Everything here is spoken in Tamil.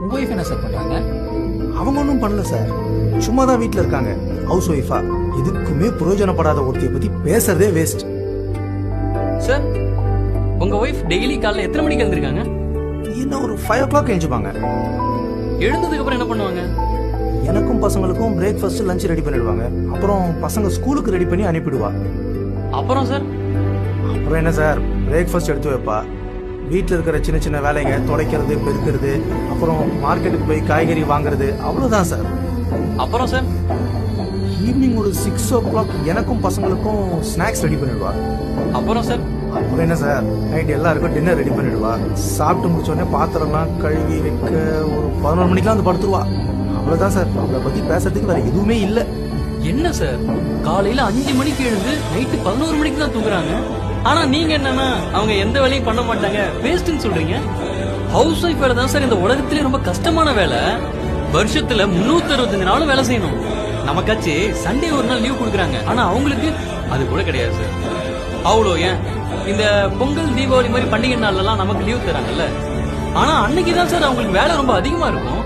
உங்க ஒய்ஃப் என்ன சார் பண்றாங்க? அவங்க ஒன்றும் பண்ணல சார், சும்மா தான் வீட்டில் இருக்காங்க, ஹவுஸ் ஒய்ஃபா. எதுக்குமே பிரயோஜனப்படாத ஒருத்தைய பத்தி பேசுறதே வேஸ்ட். சார் உங்க ஒய்ஃப் டெய்லி காலைல எத்தனை மணிக்கு எழுந்திருக்காங்க? என்ன ஒரு 5 o'clock எழுந்துப்பாங்க. எழுந்ததுக்கு அப்புறம் என்ன பண்ணுவாங்க? எனக்கும் பசங்களுக்கும் பிரேக்ஃபாஸ்ட் லஞ்ச் ரெடி பண்ணிடுவாங்க. அப்புறம் பசங்க ஸ்கூலுக்கு ரெடி பண்ணி அனுப்பிடுவா. அப்புறம் சார் அப்புறம் என்ன சார், பிரேக்ஃபாஸ்ட் எடுத்து வைப்பா. வீட்டில் இருக்கிற சின்ன சின்ன வேலைங்க, துடைக்கிறது, பெருக்கிறது, அப்புறம் மார்க்கெட்டுக்கு போய் காய்கறி வாங்குறது, அவ்வளோதான் சார். அப்புறம் சார் ஈவினிங் ஒரு 6 o'clock எனக்கும் பசங்களுக்கும் ஸ்நாக்ஸ் ரெடி பண்ணிடுவா. அப்புறம் சார் அப்புறம் என்ன சார், நைட் எல்லாருக்கும் டின்னர் ரெடி பண்ணிடுவா. சாப்பிட்டு முடிச்சோடனே பாத்திரம்லாம் கழுவி வைக்க ஒரு 11 மணிக்கெல்லாம் வந்து படுத்துருவா. அவ்வளவுதான் சார், அவளை பத்தி பேசுறதுக்கு வேற எதுவுமே இல்லை. என்ன சார் காலையில 5 மணிக்கு எழுந்து நைட்டு 11 மணிக்கு தான் தூங்குறாங்க. ஆனா நீங்க என்னன்னா அவங்க எந்த வேலையும் பண்ண மாட்டாங்க, வேஸ்ட்னு சொல்றீங்க. ஹவுஸ் ஒய்ஃப் வேலை தான் சார் இந்த உலகத்திலே ரொம்ப கஷ்டமான வேலை. வருஷத்துல 365 நாளும் வேலை செய்யணும். நமக்காச்சு சண்டே ஒரு நாள் லீவ் கொடுக்குறாங்க, ஆனா அவங்களுக்கு அது கூட கிடையாது சார். அவ்வளோ ஏன் இந்த பொங்கல் தீபாவளி மாதிரி பண்டிகை நாள்லாம் நமக்கு லீவ் தராங்கல்ல, ஆனா அன்னைக்கு தான் சார் அவங்களுக்கு வேலை ரொம்ப அதிகமா இருக்கும்.